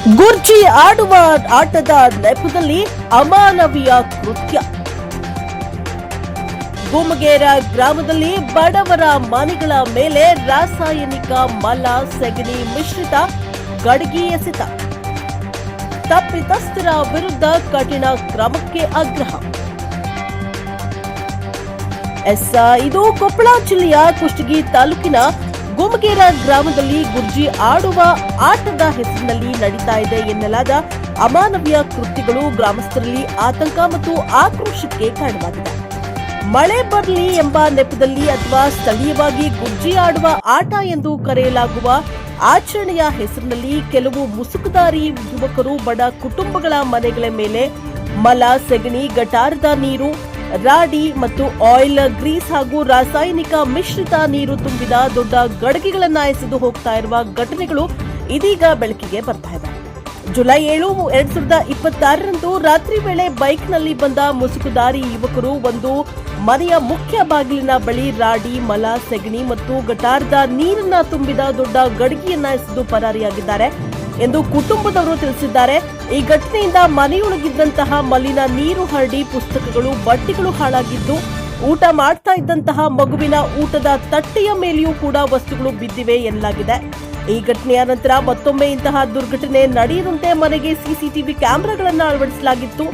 ಗುರ್ಜಿ ಆಡುವ ಆಟದ ನೆಪದಲ್ಲಿ ಅಮಾನವೀಯ ಕೃತ್ಯ. ಗುಮ್ಮಗೇರ ಗ್ರಾಮದಲ್ಲಿ ಬಡವರ ಮನೆಗಳ ಮೇಲೆ ರಾಸಾಯನಿಕ ಮಲ ಸೆಗಣಿ ಮಿಶ್ರಿತ ಗಡಿಗೆ ಎಸೆತ. ತಪ್ಪಿತಸ್ಥರ ವಿರುದ್ಧ ಕಠಿಣ ಕ್ರಮಕ್ಕೆ ಆಗ್ರಹ. ಇದು ಕೊಪ್ಪಳ ಜಿಲ್ಲೆಯ ಕುಷ್ಟಗಿ ತಾಲೂಕಿನ ಗುಮ್ಮಗೇರ ಗ್ರಾಮದಲ್ಲಿ ಗುರ್ಜಿ ಆಡುವ ಆಟದ ಹೆಸರಿನಲ್ಲಿ ನಡೀತಾ ಇದೆ ಎನ್ನಲಾದ ಅಮಾನವೀಯ ಕೃತ್ಯಗಳು ಗ್ರಾಮಸ್ಥರಲ್ಲಿ ಆತಂಕ ಮತ್ತು ಆಕ್ರೋಶಕ್ಕೆ ಕಾರಣವಾಗಿದೆ. ಮಳೆ ಬರಲಿ ಎಂಬ ನೆಪದಲ್ಲಿ ಅಥವಾ ಸ್ಥಳೀಯವಾಗಿ ಗುರ್ಜಿ ಆಡುವ ಆಟ ಎಂದು ಕರೆಯಲಾಗುವ ಆಚರಣೆಯ ಹೆಸರಿನಲ್ಲಿ ಕೆಲವು ಮುಸುಕುದಾರಿ ಯುವಕರು ಬಡ ಕುಟುಂಬಗಳ ಮನೆಗಳ ಮೇಲೆ ಮಲ ಸೆಗಣಿ ಗಟಾರದ ನೀರು ರಾಡಿ ಮತ್ತು ಆಯಿಲ್ ಗ್ರೀಸ್ ಹಾಗೂ ರಾಸಾಯನಿಕ ಮಿಶ್ರಿತ ನೀರು ತುಂಬಿದ ದೊಡ್ಡ ಗಡಿಗೆಗಳನ್ನ ಎಸೆದು ಹೋಗ್ತಾ ಇರುವ ಘಟನೆಗಳು ಇದೀಗ ಬೆಳಕಿಗೆ ಬರ್ತಾ ಇದೆ. ಜುಲೈ 7, 2026ರಂದು ರಾತ್ರಿ ವೇಳೆ ಬೈಕ್ನಲ್ಲಿ ಬಂದ ಮುಸುಕುದಾರಿ ಯುವಕರು ಒಂದು ಮನೆಯ ಮುಖ್ಯ ಬಾಗಿಲಿನ ಬಳಿ ರಾಡಿ ಮಲ ಸೆಗಣಿ ಮತ್ತು ಗಟಾರದ ನೀರನ್ನ ತುಂಬಿದ ದೊಡ್ಡ ಗಡಿಗೆಯನ್ನ ಎಸೆದು ಪರಾರಿಯಾಗಿದ್ದಾರೆ ಎಂದು ಕುಟುಂಬದವರು ತಿಳಿಸಿದ್ದಾರೆ. ಈ ಘಟನೆಯಿಂದ ಮನೆಯೊಳಗಿದ್ದಂತಹ ಮಲಿನ ನೀರು ಹರಡಿ ಪುಸ್ತಕಗಳು ಬಟ್ಟೆಗಳು ಹಾಳಾಗಿದ್ದು, ಊಟ ಮಾಡ್ತಾ ಇದ್ದಂತಹ ಮಗುವಿನ ಊಟದ ತಟ್ಟೆಯ ಮೇಲೆಯೂ ಕೂಡ ವಸ್ತುಗಳು ಬಿದ್ದಿವೆ ಎನ್ನಲಾಗಿದೆ. ಈ ಘಟನೆಯ ನಂತರ ಮತ್ತೊಮ್ಮೆ ಇಂತಹ ದುರ್ಘಟನೆ ನಡೆಯದಂತೆ ಮನೆಗೆ ಸಿಸಿಟಿವಿ ಕ್ಯಾಮೆರಾಗಳನ್ನು ಅಳವಡಿಸಲಾಗಿತ್ತು.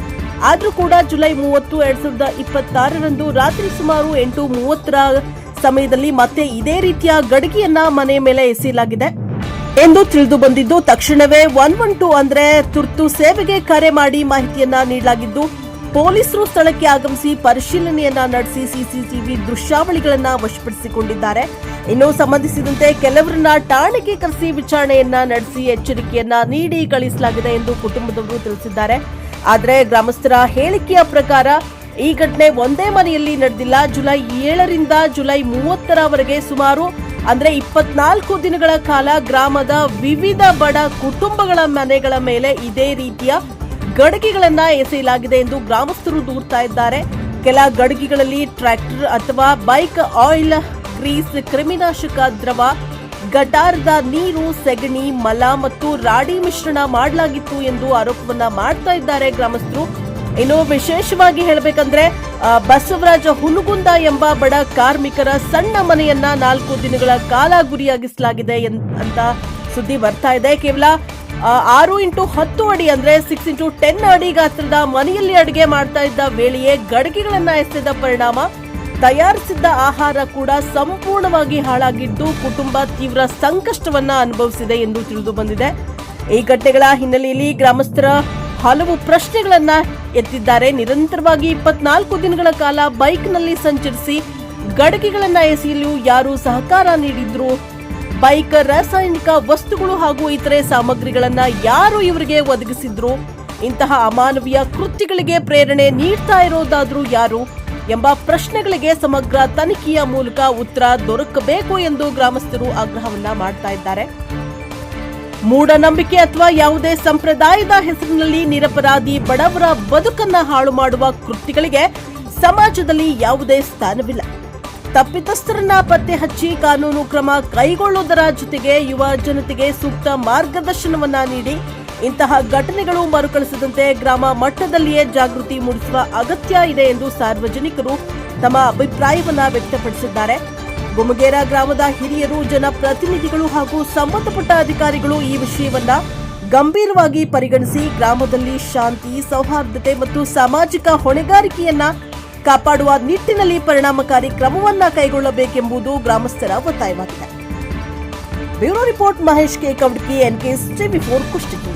ಆದರೂ ಕೂಡ ಜುಲೈ 30, 2026ರಂದು ರಾತ್ರಿ ಸುಮಾರು 8:30 ಸಮಯದಲ್ಲಿ ಮತ್ತೆ ಇದೇ ರೀತಿಯ ಗಡಿಗೆಯನ್ನ ಮನೆ ಮೇಲೆ ಎಸೆಯಲಾಗಿದೆ ಎಂದು ತಿಳಿದು ಬಂದಿದ್ದು, ತಕ್ಷಣವೇ 112 ಅಂದ್ರೆ ತುರ್ತು ಸೇವೆಗೆ ಕರೆ ಮಾಡಿ ಮಾಹಿತಿಯನ್ನ ನೀಡಲಾಗಿದ್ದು, ಪೊಲೀಸರು ಸ್ಥಳಕ್ಕೆ ಆಗಮಿಸಿ ಪರಿಶೀಲನೆಯನ್ನ ನಡೆಸಿ ಸಿಸಿಟಿವಿ ದೃಶ್ಯಾವಳಿಗಳನ್ನ ವಶಪಡಿಸಿಕೊಂಡಿದ್ದಾರೆ. ಇನ್ನು ಸಂಬಂಧಿಸಿದಂತೆ ಕೆಲವರನ್ನ ಠಾಣೆಗೆ ಕರೆಸಿ ವಿಚಾರಣೆಯನ್ನ ನಡೆಸಿ ಎಚ್ಚರಿಕೆಯನ್ನ ನೀಡಿ ಕಳಿಸಲಾಗಿದೆ ಎಂದು ಕುಟುಂಬದವರು ತಿಳಿಸಿದ್ದಾರೆ. ಆದರೆ ಗ್ರಾಮಸ್ಥರ ಹೇಳಿಕೆಯ ಪ್ರಕಾರ ಈ ಘಟನೆ ಒಂದೇ ಮನೆಯಲ್ಲಿ ನಡೆದಿಲ್ಲ. ಜುಲೈ 7ರಿಂದ ಜುಲೈ 30ರವರೆಗೆ ಸುಮಾರು 24 ದಿನಗಳ ಕಾಲ ಗ್ರಾಮದ ವಿವಿಧ ಬಡ ಕುಟುಂಬಗಳ ಮನೆಗಳ ಮೇಲೆ ಇದೇ ರೀತಿಯ ಗಡಿಗೆಗಳನ್ನ ಎಸೆಯಲಾಗಿದೆ ಎಂದು ಗ್ರಾಮಸ್ಥರು ದೂರ್ತಾ ಇದ್ದಾರೆ. ಕೆಲ ಗಡಿಗೆಗಳಲ್ಲಿ ಟ್ರ್ಯಾಕ್ಟರ್ ಅಥವಾ ಬೈಕ್ ಆಯಿಲ್, ಗ್ರೀಸ್, ಕ್ರಿಮಿನಾಶಕ ದ್ರವ, ಗಟಾರದ ನೀರು, ಸೆಗಣಿ, ಮಲ ಮತ್ತು ರಾಡಿ ಮಿಶ್ರಣ ಮಾಡಲಾಗಿತ್ತು ಎಂದು ಆರೋಪವನ್ನ ಮಾಡ್ತಾ ಇದ್ದಾರೆ ಗ್ರಾಮಸ್ಥರು. ಇನ್ನು ವಿಶೇಷವಾಗಿ ಹೇಳಬೇಕಂದ್ರೆ ಬಸವರಾಜ ಹುನಗುಂದ ಎಂಬ ಬಡ ಕಾರ್ಮಿಕರ ಸಣ್ಣ ಮನೆಯನ್ನ 4 ದಿನಗಳ ಕಾಲ ಗುರಿಯಾಗಿಸಲಾಗಿದೆ ಅಂತ ಸುದ್ದಿ ಬರ್ತಾ ಇದೆ. ಕೇವಲ 6x10 ಅಡಿ ಅಂದ್ರೆ 6x10 ಅಡಿ ಗಾತ್ರದ ಮನೆಯಲ್ಲಿ ಅಡುಗೆ ಮಾಡ್ತಾ ಇದ್ದ ವೇಳೆಯೇ ಗಡಿಗೆಗಳನ್ನ ಎಸೆದ ಪರಿಣಾಮ ತಯಾರಿಸಿದ್ದ ಆಹಾರ ಕೂಡ ಸಂಪೂರ್ಣವಾಗಿ ಹಾಳಾಗಿದ್ದು ಕುಟುಂಬ ತೀವ್ರ ಸಂಕಷ್ಟವನ್ನ ಅನುಭವಿಸಿದೆ ಎಂದು ತಿಳಿದು ಬಂದಿದೆ. ಈ ಘಟನೆಗಳ ಹಿನ್ನೆಲೆಯಲ್ಲಿ ಗ್ರಾಮಸ್ಥರ ಹಲವು ಪ್ರಶ್ನೆಗಳನ್ನ ಎತ್ತಿದ್ದಾರೆ. ನಿರಂತರವಾಗಿ 24 ದಿನಗಳ ಕಾಲ ಬೈಕ್ನಲ್ಲಿ ಸಂಚರಿಸಿ ಗಡಿಗೆಗಳನ್ನ ಎಸೆಯಲು ಯಾರು ಸಹಕಾರ ನೀಡಿದ್ರು? ಬೈಕ್, ರಾಸಾಯನಿಕ ವಸ್ತುಗಳು ಹಾಗೂ ಇತರೆ ಸಾಮಗ್ರಿಗಳನ್ನ ಯಾರು ಇವರಿಗೆ ಒದಗಿಸಿದ್ರು? ಇಂತಹ ಅಮಾನವೀಯ ಕೃತ್ಯಗಳಿಗೆ ಪ್ರೇರಣೆ ನೀಡ್ತಾ ಇರೋದಾದ್ರೂ ಯಾರು ಎಂಬ ಪ್ರಶ್ನೆಗಳಿಗೆ ಸಮಗ್ರ ತನಿಖೆಯ ಮೂಲಕ ಉತ್ತರ ದೊರಕಬೇಕು ಎಂದು ಗ್ರಾಮಸ್ಥರು ಆಗ್ರಹವನ್ನ ಮಾಡ್ತಾ ಇದ್ದಾರೆ. ಮೂಢನಂಬಿಕೆ ಅಥವಾ ಯಾವುದೇ ಸಂಪ್ರದಾಯದ ಹೆಸರಿನಲ್ಲಿ ನಿರಪರಾಧಿ ಬಡವರ ಬದುಕನ್ನ ಹಾಳು ಮಾಡುವ ಕೃತ್ಯಗಳಿಗೆ ಸಮಾಜದಲ್ಲಿ ಯಾವುದೇ ಸ್ಥಾನವಿಲ್ಲ. ತಪ್ಪಿತಸ್ಥರನ್ನ ಪತ್ತೆ ಹಚ್ಚಿ ಕಾನೂನು ಕ್ರಮ ಕೈಗೊಳ್ಳುವುದರ ಜೊತೆಗೆ ಯುವ ಜನತೆಗೆ ಸೂಕ್ತ ಮಾರ್ಗದರ್ಶನವನ್ನ ನೀಡಿ ಇಂತಹ ಘಟನೆಗಳು ಮರುಕಳಿಸದಂತೆ ಗ್ರಾಮ ಮಟ್ಟದಲ್ಲಿಯೇ ಜಾಗೃತಿ ಮೂಡಿಸುವ ಅಗತ್ಯ ಇದೆ ಎಂದು ಸಾರ್ವಜನಿಕರು ತಮ್ಮ ಅಭಿಪ್ರಾಯವನ್ನ ವ್ಯಕ್ತಪಡಿಸಿದ್ದಾರೆ. ಗುಮ್ಮಗೇರ ಗ್ರಾಮದ ಹಿರಿಯರು, ಜನಪ್ರತಿನಿಧಿಗಳು ಹಾಗೂ ಸಂಬಂಧಪಟ್ಟ ಅಧಿಕಾರಿಗಳು ಈ ವಿಷಯವನ್ನ ಗಂಭೀರವಾಗಿ ಪರಿಗಣಿಸಿ ಗ್ರಾಮದಲ್ಲಿ ಶಾಂತಿ, ಸೌಹಾರ್ದತೆ ಮತ್ತು ಸಾಮಾಜಿಕ ಹೊಣೆಗಾರಿಕೆಯನ್ನ ಕಾಪಾಡುವ ನಿಟ್ಟಿನಲ್ಲಿ ಪರಿಣಾಮಕಾರಿ ಕ್ರಮವನ್ನ ಕೈಗೊಳ್ಳಬೇಕೆಂಬುದು ಗ್ರಾಮಸ್ಥರ ಒತ್ತಾಯವಾಗಿದೆ. Bureau report, Mahesh K. Kavadki, NK TV4 Kushtagi.